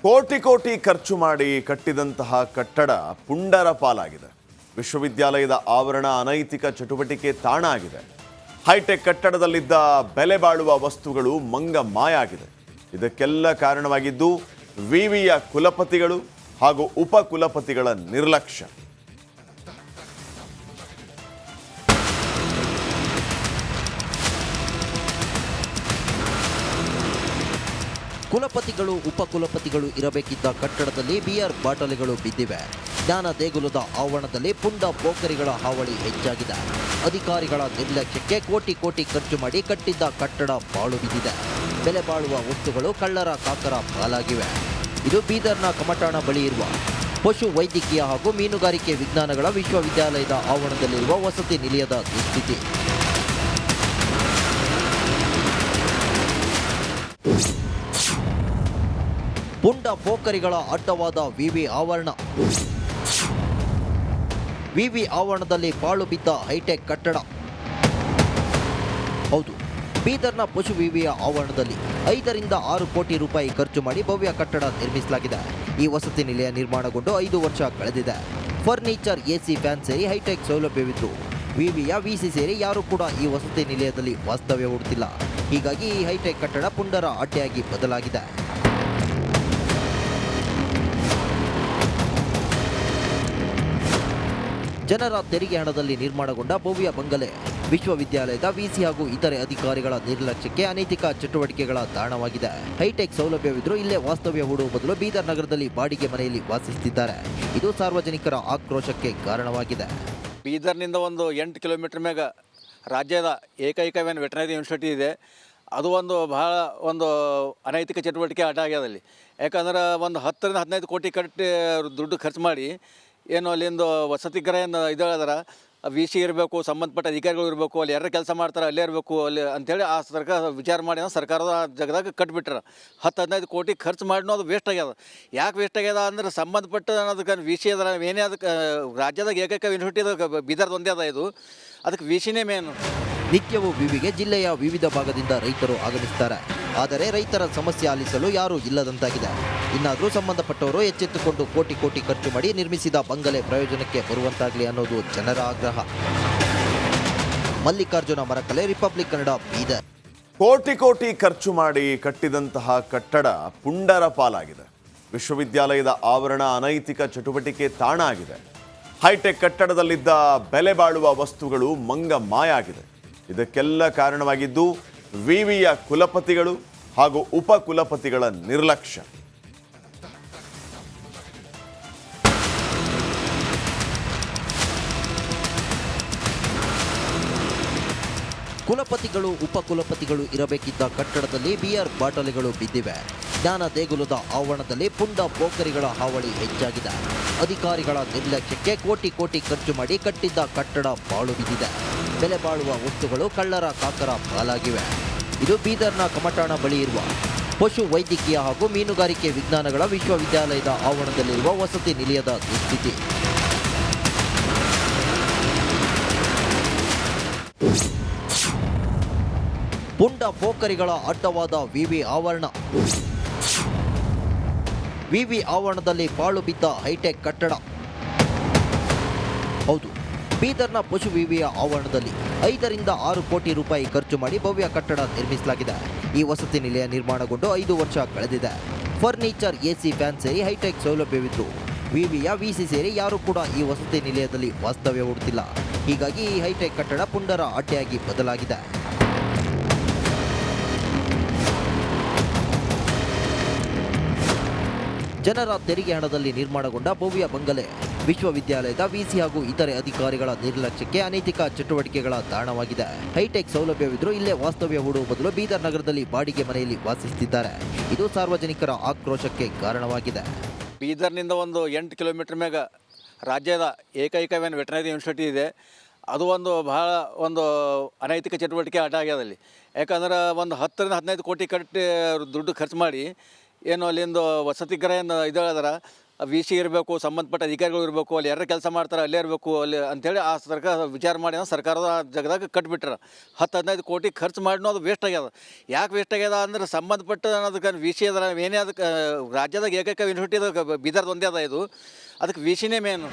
ಕೋಟಿ ಕೋಟಿ ಖರ್ಚು ಮಾಡಿ ಕಟ್ಟಿದಂತಹ ಕಟ್ಟಡ ಪುಂಡರ ಪಾಲಾಗಿದೆ. ವಿಶ್ವವಿದ್ಯಾಲಯದ ಆವರಣ ಅನೈತಿಕ ಚಟುವಟಿಕೆ ತಾಣ ಆಗಿದೆ. ಹೈಟೆಕ್ ಕಟ್ಟಡದಲ್ಲಿದ್ದ ಬೆಲೆ ಬಾಳುವ ವಸ್ತುಗಳು ಮಂಗ ಮಾಯ ಆಗಿದೆ. ಇದಕ್ಕೆಲ್ಲ ಕಾರಣವಾಗಿದ್ದು ವಿವಿಯ ಕುಲಪತಿಗಳು ಹಾಗೂ ಉಪ ಕುಲಪತಿಗಳ ನಿರ್ಲಕ್ಷ್ಯ. ಕುಲಪತಿಗಳು ಉಪಕುಲಪತಿಗಳು ಇರಬೇಕಿದ್ದ ಕಟ್ಟಡದಲ್ಲಿ ಬಿಯರ್ ಬಾಟಲಿಗಳು ಬಿದ್ದಿವೆ. ಜ್ಞಾನ ದೇಗುಲದ ಆವರಣದಲ್ಲಿ ಪುಂಡ ಪೋಖರಿಗಳ ಹಾವಳಿ ಹೆಚ್ಚಾಗಿದೆ. ಅಧಿಕಾರಿಗಳ ನಿರ್ಲಕ್ಷ್ಯಕ್ಕೆ ಕೋಟಿ ಕೋಟಿ ಖರ್ಚು ಮಾಡಿ ಕಟ್ಟಿದ್ದ ಕಟ್ಟಡ ಪಾಳು ಬಿದ್ದಿದೆ. ಬೆಲೆ ಬಾಳುವ ವಸ್ತುಗಳು ಕಳ್ಳರ ಕಾಕರ ಪಾಲಾಗಿವೆ. ಇದು ಬೀದರ್ನ ಕಮಟಾಣ ಬಳಿ ಇರುವ ಪಶು ವೈದ್ಯಕೀಯ ಹಾಗೂ ಮೀನುಗಾರಿಕೆ ವಿಜ್ಞಾನಗಳ ವಿಶ್ವವಿದ್ಯಾಲಯದ ಆವರಣದಲ್ಲಿರುವ ವಸತಿ ನಿಲಯದ ದುಸ್ಥಿತಿ. ಪುಂಡ ಪೋಖರಿಗಳ ಅಡ್ಡವಾದ ವಿವಿ ಆವರಣ. ವಿವಿ ಆವರಣದಲ್ಲಿ ಪಾಳು ಬಿದ್ದ ಹೈಟೆಕ್ ಕಟ್ಟಡ. ಹೌದು, ಬೀದರ್ನ ಪಶು ವಿವಿಯ ಆವರಣದಲ್ಲಿ 5 ರಿಂದ 6 ಕೋಟಿ ರೂಪಾಯಿ ಖರ್ಚು ಮಾಡಿ ಭವ್ಯ ಕಟ್ಟಡ ನಿರ್ಮಿಸಲಾಗಿದೆ. ಈ ವಸತಿ ನಿಲಯ ನಿರ್ಮಾಣಗೊಂಡು 5 ವರ್ಷ ಕಳೆದಿದೆ. ಫರ್ನಿಚರ್, ಎಸಿ, ಫ್ಯಾನ್ ಸೇರಿ ಹೈಟೆಕ್ ಸೌಲಭ್ಯವಿದ್ರು ವಿವಿಯ ವಿಸಿ ಸೇರಿ ಯಾರು ಕೂಡ ಈ ವಸತಿ ನಿಲಯದಲ್ಲಿ ವಾಸ್ತವ್ಯ ಹೂಡುತ್ತಿಲ್ಲ. ಹೀಗಾಗಿ ಈ ಹೈಟೆಕ್ ಕಟ್ಟಡ ಪುಂಡರ ಅಡ್ಡೆಯಾಗಿ ಬದಲಾಗಿದೆ. ಜನರ ತೆರಿಗೆ ಹಣದಲ್ಲಿ ನಿರ್ಮಾಣಗೊಂಡ ಭವ್ಯ ಬಂಗಲೆ ವಿಶ್ವವಿದ್ಯಾಲಯದ ವಿಸಿ ಹಾಗೂ ಇತರೆ ಅಧಿಕಾರಿಗಳ ನಿರ್ಲಕ್ಷ್ಯಕ್ಕೆ ಅನೈತಿಕ ಚಟುವಟಿಕೆಗಳ ತಾಣವಾಗಿದೆ. ಹೈಟೆಕ್ ಸೌಲಭ್ಯವಿದ್ರೂ ಇಲ್ಲೇ ವಾಸ್ತವ್ಯ ಹೂಡುವ ಬದಲು ಬೀದರ್ ನಗರದಲ್ಲಿ ಬಾಡಿಗೆ ಮನೆಯಲ್ಲಿ ವಾಸಿಸುತ್ತಿದ್ದಾರೆ. ಇದು ಸಾರ್ವಜನಿಕರ ಆಕ್ರೋಶಕ್ಕೆ ಕಾರಣವಾಗಿದೆ. ಬೀದರ್ನಿಂದ ಒಂದು 8 ಕಿಲೋಮೀಟರ್ ಮ್ಯಾಗ ರಾಜ್ಯದ ಏಕೈಕ ವೆಟನರಿ ಯೂನಿವರ್ಸಿಟಿ ಇದೆ. ಅದು ಬಹಳ ಅನೈತಿಕ ಚಟುವಟಿಕೆ ಆಟ ಆಗ್ಯದ ಅಲ್ಲಿ. ಯಾಕಂದ್ರೆ 10 ರಿಂದ 15 ಕೋಟಿ ಕಟ್ಟಿ ದುಡ್ಡು ಖರ್ಚು ಮಾಡಿ ಏನು ಅಲ್ಲಿಂದು ವಸತಿ ಗೃಹ ಇದಾದ್ರೆ ವಿ ಸಿ ಇರಬೇಕು, ಸಂಬಂಧಪಟ್ಟ ಅಧಿಕಾರಿಗಳು ಇರಬೇಕು, ಅಲ್ಲಿ ಯಾರು ಕೆಲಸ ಮಾಡ್ತಾರೆ ಅಲ್ಲೇ ಇರಬೇಕು ಅಲ್ಲಿ ಅಂಥೇಳಿ ಆ ಸರ್ಕಾರ ವಿಚಾರ ಮಾಡಿ ಸರ್ಕಾರದ ಜಾಗದಾಗ ಕಟ್ಬಿಟ್ರೆ 10-15 ಕೋಟಿ ಖರ್ಚು ಮಾಡಿನೂ ಅದು ವೇಸ್ಟ್ ಆಗ್ಯದ. ಯಾಕೆ ವೇಸ್ಟ್ ಆಗ್ಯದ ಅಂದ್ರೆ ಸಂಬಂಧಪಟ್ಟ ಅದಕ್ಕೆ ವಿ ಸಿ ಅದ ಏನೇ ಅದಕ್ಕೆ ರಾಜ್ಯದಾಗ ಏಕೈಕ ಯೂನಿವರ್ಸಿಟಿ ಬೀದರ್ದು ಒಂದೇ ಅದ. ಇದು ಅದಕ್ಕೆ ವಿ ಸಿನೇ ಮೇನು. ನಿತ್ಯವೂ ವಿವಿಗೆ ಜಿಲ್ಲೆಯ ವಿವಿಧ ಭಾಗದಿಂದ ರೈತರು ಆಗಮಿಸುತ್ತಾರೆ. ಆದರೆ ರೈತರ ಸಮಸ್ಯೆ ಆಲಿಸಲು ಯಾರೂ ಇಲ್ಲದಂತಾಗಿದೆ. ಇನ್ನಾದರೂ ಸಂಬಂಧಪಟ್ಟವರು ಎಚ್ಚೆತ್ತುಕೊಂಡು ಕೋಟಿ ಕೋಟಿ ಖರ್ಚು ಮಾಡಿ ನಿರ್ಮಿಸಿದ ಬಂಗಲೆ ಪ್ರಯೋಜನಕ್ಕೆ ಬರುವಂತಾಗಲಿ ಅನ್ನೋದು ಜನರ ಆಗ್ರಹ. ಮಲ್ಲಿಕಾರ್ಜುನ ಮರಕಲೆ, ರಿಪಬ್ಲಿಕ್ ಕನ್ನಡ, ಬೀದರ್. ಕೋಟಿ ಕೋಟಿ ಖರ್ಚು ಮಾಡಿ ಕಟ್ಟಿದಂತಹ ಕಟ್ಟಡ ಪುಂಡರ ಪಾಲಾಗಿದೆ. ವಿಶ್ವವಿದ್ಯಾಲಯದ ಆವರಣ ಅನೈತಿಕ ಚಟುವಟಿಕೆ ತಾಣ ಆಗಿದೆ. ಹೈಟೆಕ್ ಕಟ್ಟಡದಲ್ಲಿದ್ದ ಬೆಲೆ ಬಾಳುವ ವಸ್ತುಗಳು ಮಂಗ ಮಾಯ ಆಗಿದೆ. ಇದಕ್ಕೆಲ್ಲ ಕಾರಣವಾಗಿದ್ದು ವಿವಿಯ ಕುಲಪತಿಗಳು ಹಾಗೂ ಉಪ ಕುಲಪತಿಗಳ ನಿರ್ಲಕ್ಷ್ಯ. ಕುಲಪತಿಗಳು ಉಪಕುಲಪತಿಗಳು ಇರಬೇಕಿದ್ದ ಕಟ್ಟಡದಲ್ಲಿ ಬಿಯರ್ ಬಾಟಲಿಗಳು ಬಿದ್ದಿವೆ. ಜ್ಞಾನ ದೇಗುಲದ ಆವರಣದಲ್ಲಿ ಪುಂಡ ಪೋಖರಿಗಳ ಹಾವಳಿ ಹೆಚ್ಚಾಗಿದೆ. ಅಧಿಕಾರಿಗಳ ನಿರ್ಲಕ್ಷ್ಯಕ್ಕೆ ಕೋಟಿ ಕೋಟಿ ಖರ್ಚು ಮಾಡಿ ಕಟ್ಟಿದ್ದ ಕಟ್ಟಡ ಪಾಳು ಬಿದ್ದಿದೆ. ಬೆಲೆ ಬಾಳುವ ವಸ್ತುಗಳು ಕಳ್ಳರ ಕಾಕರ ಪಾಲಾಗಿವೆ. ಇದು ಬೀದರ್ನ ಕಮಟಾಣ ಬಳಿ ಇರುವ ಪಶು ವೈದ್ಯಕೀಯ ಹಾಗೂ ಮೀನುಗಾರಿಕೆ ವಿಜ್ಞಾನಗಳ ವಿಶ್ವವಿದ್ಯಾಲಯದ ಆವರಣದಲ್ಲಿರುವ ವಸತಿ ನಿಲಯದ ದುಸ್ಥಿತಿ. ಪುಂಡ ಪೋಖರಿಗಳ ಅಡ್ಡವಾದ ವಿವಿ ಆವರಣ. ವಿವಿ ಆವರಣದಲ್ಲಿ ಪಾಳು ಬಿದ್ದ ಹೈಟೆಕ್ ಕಟ್ಟಡ. ಹೌದು, ಬೀದರ್ನ ಪಶು ವಿವಿಯ ಆವರಣದಲ್ಲಿ 5 ರಿಂದ 6 ಕೋಟಿ ರೂಪಾಯಿ ಖರ್ಚು ಮಾಡಿ ಭವ್ಯ ಕಟ್ಟಡ ನಿರ್ಮಿಸಲಾಗಿದೆ. ಈ ವಸತಿ ನಿಲಯ ನಿರ್ಮಾಣಗೊಂಡು 5 ವರ್ಷ ಕಳೆದಿದೆ. ಫರ್ನಿಚರ್, ಎಸಿ, ಫ್ಯಾನ್ ಸೇರಿ ಹೈಟೆಕ್ ಸೌಲಭ್ಯವಿದ್ರು ವಿವಿಯ ವಿಸಿ ಸೇರಿ ಯಾರು ಕೂಡ ಈ ವಸತಿ ನಿಲಯದಲ್ಲಿ ವಾಸ್ತವ್ಯ ಹೂಡುತ್ತಿಲ್ಲ. ಹೀಗಾಗಿ ಈ ಹೈಟೆಕ್ ಕಟ್ಟಡ ಪುಂಡರ ಅಡ್ಡೆಯಾಗಿ ಬದಲಾಗಿದೆ. ಜನರ ತೆರಿಗೆ ಹಣದಲ್ಲಿ ನಿರ್ಮಾಣಗೊಂಡ ಭವ್ಯ ಬಂಗಲೆ ವಿಶ್ವವಿದ್ಯಾಲಯದ ವಿಸಿ ಹಾಗೂ ಇತರೆ ಅಧಿಕಾರಿಗಳ ನಿರ್ಲಕ್ಷ್ಯಕ್ಕೆ ಅನೈತಿಕ ಚಟುವಟಿಕೆಗಳ ತಾಣವಾಗಿದೆ. ಹೈಟೆಕ್ ಸೌಲಭ್ಯವಿದ್ರೂ ಇಲ್ಲೇ ವಾಸ್ತವ್ಯ ಹೂಡುವ ಬದಲು ಬೀದರ್ ನಗರದಲ್ಲಿ ಬಾಡಿಗೆ ಮನೆಯಲ್ಲಿ ವಾಸಿಸುತ್ತಿದ್ದಾರೆ. ಇದು ಸಾರ್ವಜನಿಕರ ಆಕ್ರೋಶಕ್ಕೆ ಕಾರಣವಾಗಿದೆ. ಬೀದರ್ನಿಂದ 8 ಕಿಲೋಮೀಟರ್ ಮ್ಯಾಗ ರಾಜ್ಯದ ಏಕೈಕ ವೆಟನರಿ ಯೂನಿವರ್ಸಿಟಿ ಇದೆ. ಅದು ಬಹಳ ಅನೈತಿಕ ಚಟುವಟಿಕೆ ಆಟ ಆಗ್ಯದ ಅಲ್ಲಿ. ಯಾಕಂದ್ರೆ 10 ರಿಂದ 15 ಕೋಟಿ ಕಟ್ಟಿ ದುಡ್ಡು ಖರ್ಚು ಮಾಡಿ ಏನು ಅಲ್ಲಿಂದು ವಸತಿ ಗೃಹ ಇದಾದ್ರೆ ವಿ ಸಿ ಇರಬೇಕು, ಸಂಬಂಧಪಟ್ಟ ಅಧಿಕಾರಿಗಳು ಇರಬೇಕು, ಅಲ್ಲಿ ಯಾರು ಕೆಲಸ ಮಾಡ್ತಾರೆ ಅಲ್ಲೇ ಇರಬೇಕು ಅಲ್ಲಿ ಅಂಥೇಳಿ ಆ ಸರ್ಕಾರ ವಿಚಾರ ಮಾಡಿ ಸರ್ಕಾರದ ಜಾಗದಾಗ ಕಟ್ಬಿಟ್ರೆ 10-15 ಕೋಟಿ ಖರ್ಚು ಮಾಡಿನೂ ಅದು ವೇಸ್ಟ್ ಆಗ್ಯದ. ಯಾಕೆ ವೇಸ್ಟ್ ಆಗ್ಯದ ಅಂದ್ರೆ ಸಂಬಂಧಪಟ್ಟ ಅದಕ್ಕೆ ವಿ ಸಿ ಅದ ಏನೇ ಅದಕ್ಕೆ ರಾಜ್ಯದಾಗ ಏಕೈಕ ಯೂನಿವರ್ಸಿಟಿ ಬೀದರ್ದು ಒಂದೇ ಅದ ಇದು, ಅದಕ್ಕೆ ವಿ ಸಿನೇ ಮೇನು.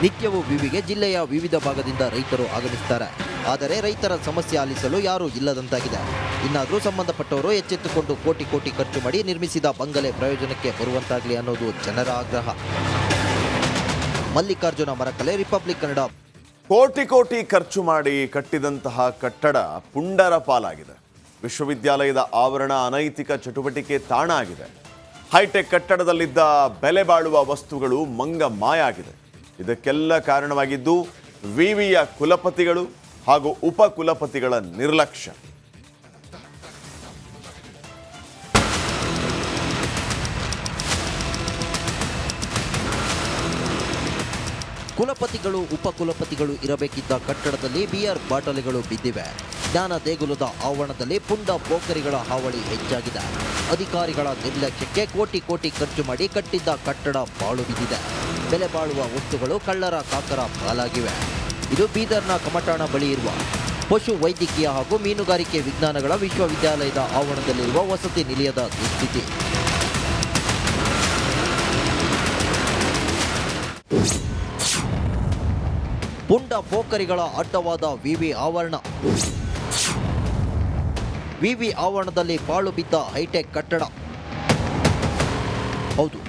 ನಿತ್ಯವೂ ವಿವಿಗೆ ಜಿಲ್ಲೆಯ ವಿವಿಧ ಭಾಗದಿಂದ ರೈತರು ಆಗಮಿಸುತ್ತಾರೆ. ಆದರೆ ರೈತರ ಸಮಸ್ಯೆ ಆಲಿಸಲು ಯಾರೂ ಇಲ್ಲದಂತಾಗಿದೆ. ಇನ್ನಾದರೂ ಸಂಬಂಧಪಟ್ಟವರು ಎಚ್ಚೆತ್ತುಕೊಂಡು ಕೋಟಿ ಕೋಟಿ ಖರ್ಚು ಮಾಡಿ ನಿರ್ಮಿಸಿದ ಬಂಗಲೆ ಪ್ರಯೋಜನಕ್ಕೆ ಬರುವಂತಾಗಲಿ ಅನ್ನೋದು ಜನರ ಆಗ್ರಹ. ಮಲ್ಲಿಕಾರ್ಜುನ ಮರಕಲೆ, ರಿಪಬ್ಲಿಕ್ ಕನ್ನಡ. ಕೋಟಿ ಕೋಟಿ ಖರ್ಚು ಮಾಡಿ ಕಟ್ಟಿದಂತಹ ಕಟ್ಟಡ ಪುಂಡರ ಪಾಲಾಗಿದೆ. ವಿಶ್ವವಿದ್ಯಾಲಯದ ಆವರಣ ಅನೈತಿಕ ಚಟುವಟಿಕೆ ತಾಣ ಆಗಿದೆ. ಹೈಟೆಕ್ ಕಟ್ಟಡದಲ್ಲಿದ್ದ ಬೆಲೆ ಬಾಳುವ ವಸ್ತುಗಳು ಮಂಗ ಮಾಯ ಆಗಿದೆ. ಇದಕ್ಕೆಲ್ಲ ಕಾರಣವಾಗಿದ್ದು ವಿವಿಯ ಕುಲಪತಿಗಳು ಹಾಗೂ ಉಪಕುಲಪತಿಗಳ ನಿರ್ಲಕ್ಷ್ಯ. ಕುಲಪತಿಗಳು ಉಪಕುಲಪತಿಗಳು ಇರಬೇಕಿದ್ದ ಕಟ್ಟಡದಲ್ಲಿ ಬಿಯರ್ ಬಾಟಲಿಗಳು ಬಿದ್ದಿವೆ. ಜ್ಞಾನ ದೇಗುಲದ ಆವರಣದಲ್ಲಿ ಪುಂಡ ಪೋಖರಿಗಳ ಹಾವಳಿ ಹೆಚ್ಚಾಗಿದೆ. ಅಧಿಕಾರಿಗಳ ನಿರ್ಲಕ್ಷ್ಯಕ್ಕೆ ಕೋಟಿ ಕೋಟಿ ಖರ್ಚು ಮಾಡಿ ಕಟ್ಟಿದ್ದ ಕಟ್ಟಡ ಪಾಳು ಬಿದ್ದಿದೆ. ಬೆಲೆ ಬಾಳುವ ವಸ್ತುಗಳು ಕಳ್ಳರ ಕಾಕರ ಪಾಲಾಗಿವೆ. ಇದು ಬೀದರ್ನ ಕಮಟಾಣ ಬಳಿ ಇರುವ ಪಶು ವೈದ್ಯಕೀಯ ಹಾಗೂ ಮೀನುಗಾರಿಕೆ ವಿಜ್ಞಾನಗಳ ವಿಶ್ವವಿದ್ಯಾಲಯದ ಆವರಣದಲ್ಲಿರುವ ವಸತಿ ನಿಲಯದ ದುಸ್ಥಿತಿ. ಪುಂಡ ಪೋಖರಿಗಳ ಅಡ್ಡವಾದ ವಿವಿ ಆವರಣ. ವಿವಿ ಆವರಣದಲ್ಲಿ ಪಾಳು ಬಿದ್ದ ಹೈಟೆಕ್ ಕಟ್ಟಡ. ಹೌದು,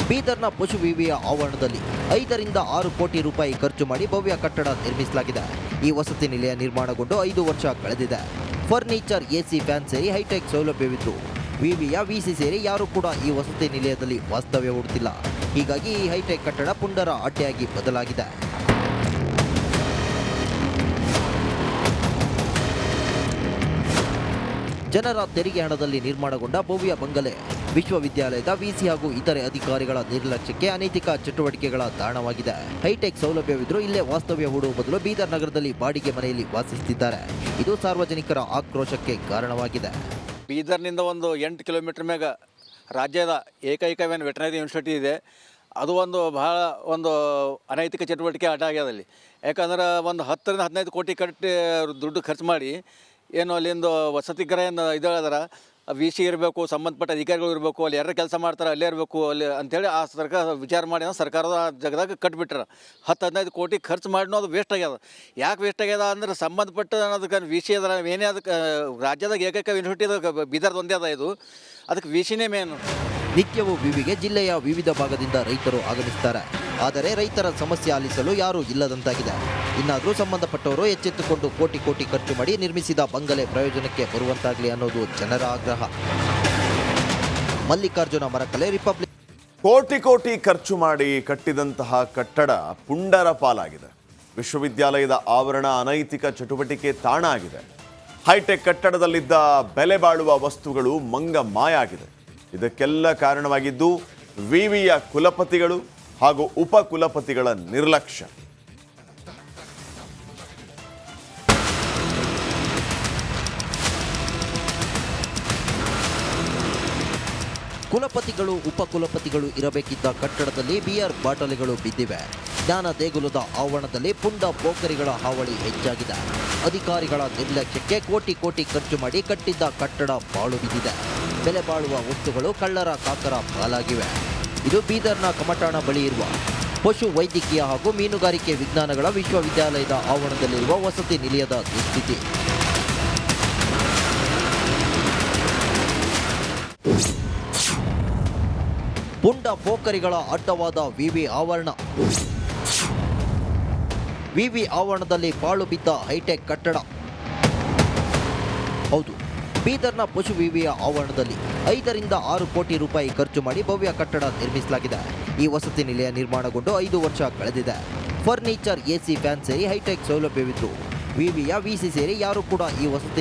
ಬೀದರ್ನ ಪಶು ವಿವಿಯ ಆವರಣದಲ್ಲಿ 5ರಿಂದ 6 ಕೋಟಿ ರೂಪಾಯಿ ಖರ್ಚು ಮಾಡಿ ಭವ್ಯ ಕಟ್ಟಡ ನಿರ್ಮಿಸಲಾಗಿದೆ. ಈ ವಸತಿ ನಿಲಯ ನಿರ್ಮಾಣಗೊಂಡು 5 ವರ್ಷ ಕಳೆದಿದೆ. ಫರ್ನಿಚರ್, ಎಸಿ, ಫ್ಯಾನ್ ಸೇರಿ ಹೈಟೆಕ್ ಸೌಲಭ್ಯವಿದ್ರು ವಿವಿಯ ವಿಸಿ ಸೇರಿ ಯಾರೂ ಕೂಡ ಈ ವಸತಿ ನಿಲಯದಲ್ಲಿ ವಾಸ್ತವ್ಯ ಹೂಡುತ್ತಿಲ್ಲ. ಹೀಗಾಗಿ ಈ ಹೈಟೆಕ್ ಕಟ್ಟಡ ಪುಂಡರ ಅಡ್ಡೆಯಾಗಿ ಬದಲಾಗಿದೆ. ಜನರ ತೆರಿಗೆ ಹಣದಲ್ಲಿ ನಿರ್ಮಾಣಗೊಂಡ ಭವ್ಯ ಬಂಗಲೆ ವಿಶ್ವವಿದ್ಯಾಲಯದ ವಿಸಿ ಹಾಗೂ ಇತರೆ ಅಧಿಕಾರಿಗಳ ನಿರ್ಲಕ್ಷ್ಯಕ್ಕೆ ಅನೈತಿಕ ಚಟುವಟಿಕೆಗಳ ತಾಣವಾಗಿದೆ. ಹೈಟೆಕ್ ಸೌಲಭ್ಯವಿದ್ರೂ ಇಲ್ಲೇ ವಾಸ್ತವ್ಯ ಹೂಡುವ ಬದಲು ಬೀದರ್ ನಗರದಲ್ಲಿ ಬಾಡಿಗೆ ಮನೆಯಲ್ಲಿ ವಾಸಿಸುತ್ತಿದ್ದಾರೆ. ಇದು ಸಾರ್ವಜನಿಕರ ಆಕ್ರೋಶಕ್ಕೆ ಕಾರಣವಾಗಿದೆ. ಬೀದರ್ನಿಂದ ಒಂದು 8 ಕಿಲೋಮೀಟರ್ ಮ್ಯಾಗ ರಾಜ್ಯದ ಏಕೈಕವೇನು ವೆಟರ್ನರಿ ಯೂನಿವರ್ಸಿಟಿ ಇದೆ. ಅದು ಭಾಳ ಅನೈತಿಕ ಚಟುವಟಿಕೆ ಆಗ್ಯದ ಅಲ್ಲಿ. ಯಾಕಂದ್ರೆ 10ರಿಂದ 15 ಕೋಟಿ ದುಡ್ಡು ಖರ್ಚು ಮಾಡಿ ಏನು ಅಲ್ಲಿಂದು ವಸತಿ ಗೃಹ ಇದರ ವಿ ಸಿ ಇರಬೇಕು, ಸಂಬಂಧಪಟ್ಟ ಅಧಿಕಾರಿಗಳು ಇರಬೇಕು, ಅಲ್ಲಿ ಯಾರು ಕೆಲಸ ಮಾಡ್ತಾರೆ ಅಲ್ಲೇ ಇರಬೇಕು ಅಲ್ಲಿ ಅಂಥೇಳಿ ಆ ಸರ್ಕಾರ ವಿಚಾರ ಮಾಡಿ ಸರ್ಕಾರದ ಜಾಗದಾಗ ಕಟ್ಬಿಟ್ರೆ 10-15 ಕೋಟಿ ಖರ್ಚು ಮಾಡಿನೂ ಅದು ವೇಸ್ಟ್ ಆಗ್ಯದ. ಯಾಕೆ ವೇಸ್ಟ್ ಆಗ್ಯದ ಅಂದ್ರೆ ಸಂಬಂಧಪಟ್ಟ ಅದಕ್ಕೆ ವಿ ಸಿ ಅದ ಏನೇ ಅದಕ್ಕೆ ರಾಜ್ಯದಾಗ ಏಕೈಕ ಯೂನಿವರ್ಸಿಟಿ ಬೀದರ್ದು ಒಂದೇ ಅದ ಇದು, ಅದಕ್ಕೆ ವಿ ಸಿನೇ ಮೇನು. ನಿತ್ಯವೂ ವಿವಿಗೆ ಜಿಲ್ಲೆಯ ವಿವಿಧ ಭಾಗದಿಂದ ರೈತರು ಆಗಮಿಸುತ್ತಾರೆ. ಆದರೆ ರೈತರ ಸಮಸ್ಯೆ ಆಲಿಸಲು ಯಾರೂ ಇಲ್ಲದಂತಾಗಿದೆ. ಇನ್ನಾದರೂ ಸಂಬಂಧಪಟ್ಟವರು ಎಚ್ಚೆತ್ತುಕೊಂಡು ಕೋಟಿ ಕೋಟಿ ಖರ್ಚು ಮಾಡಿ ನಿರ್ಮಿಸಿದ ಬಂಗಲೆ ಪ್ರಯೋಜನಕ್ಕೆ ಬರುವಂತಾಗಲಿ ಅನ್ನೋದು ಜನರ ಆಗ್ರಹ. ಮಲ್ಲಿಕಾರ್ಜುನ ಮರಕಲೆ, ರಿಪಬ್ಲಿಕ್. ಕೋಟಿ ಕೋಟಿ ಖರ್ಚು ಮಾಡಿ ಕಟ್ಟಿದಂತಹ ಕಟ್ಟಡ ಪುಂಡರ ಪಾಲಾಗಿದೆ. ವಿಶ್ವವಿದ್ಯಾಲಯದ ಆವರಣ ಅನೈತಿಕ ಚಟುವಟಿಕೆ ತಾಣ ಆಗಿದೆ. ಹೈಟೆಕ್ ಕಟ್ಟಡದಲ್ಲಿದ್ದ ಬೆಲೆ ಬಾಳುವ ವಸ್ತುಗಳು ಮಂಗ ಮಾಯ ಆಗಿದೆ. ಇದಕ್ಕೆಲ್ಲ ಕಾರಣವಾಗಿದ್ದು ವಿವಿಯ ಕುಲಪತಿಗಳು ಹಾಗೂ ಉಪಕುಲಪತಿಗಳ ನಿರ್ಲಕ್ಷ್ಯ. ಕುಲಪತಿಗಳು ಉಪಕುಲಪತಿಗಳು ಇರಬೇಕಿದ್ದ ಕಟ್ಟಡದಲ್ಲಿ ಬಿಯರ್ ಬಾಟಲಿಗಳು ಬಿದ್ದಿವೆ. ಜ್ಞಾನ ದೇಗುಲದ ಆವರಣದಲ್ಲಿ ಪುಂಡ ಪೋಖರಿಗಳ ಹಾವಳಿ ಹೆಚ್ಚಾಗಿದೆ. ಅಧಿಕಾರಿಗಳ ನಿರ್ಲಕ್ಷ್ಯಕ್ಕೆ ಕೋಟಿ ಕೋಟಿ ಖರ್ಚು ಮಾಡಿ ಕಟ್ಟಿದ್ದ ಕಟ್ಟಡ ಪಾಳು ಬಿದ್ದಿದೆ. ಬೆಲೆ ಬಾಳುವ ವಸ್ತುಗಳು ಕಳ್ಳರ ಕಾಕರ ಪಾಲಾಗಿವೆ. ಇದು ಬೀದರ್ನ ಕಮಟಾಣ ಬಳಿ ಇರುವ ಪಶು ವೈದ್ಯಕೀಯ ಹಾಗೂ ಮೀನುಗಾರಿಕೆ ವಿಜ್ಞಾನಗಳ ವಿಶ್ವವಿದ್ಯಾಲಯದ ಆವರಣದಲ್ಲಿರುವ ವಸತಿ ನಿಲಯದ ದುಸ್ಥಿತಿ. ಪುಂಡ ಪೋಖರಿಗಳ ಅಡ್ಡವಾದ ವಿವಿ ಆವರಣ. ವಿವಿ ಆವರಣದಲ್ಲಿ ಪಾಳು ಬಿದ್ದ ಹೈಟೆಕ್ ಕಟ್ಟಡ. ಹೌದು, ಬೀದರ್ನ ಪಶು ವಿವಿಯ ಆವರಣದಲ್ಲಿ 5ರಿಂದ 6 ಕೋಟಿ ರೂಪಾಯಿ ಖರ್ಚು ಮಾಡಿ ಭವ್ಯ ಕಟ್ಟಡ ನಿರ್ಮಿಸಲಾಗಿದೆ. ಈ ವಸತಿ ನಿಲಯ ನಿರ್ಮಾಣಗೊಂಡು 5 ವರ್ಷ ಕಳೆದಿದೆ. ಫರ್ನಿಚರ್, ಎಸಿ, ಫ್ಯಾನ್ ಸೇರಿ ಹೈಟೆಕ್ ಸೌಲಭ್ಯವಿದ್ರು ವಿವಿಯ ವಿಸಿ ಸೇರಿ ಯಾರೂ ಕೂಡ ಈ ವಸತಿ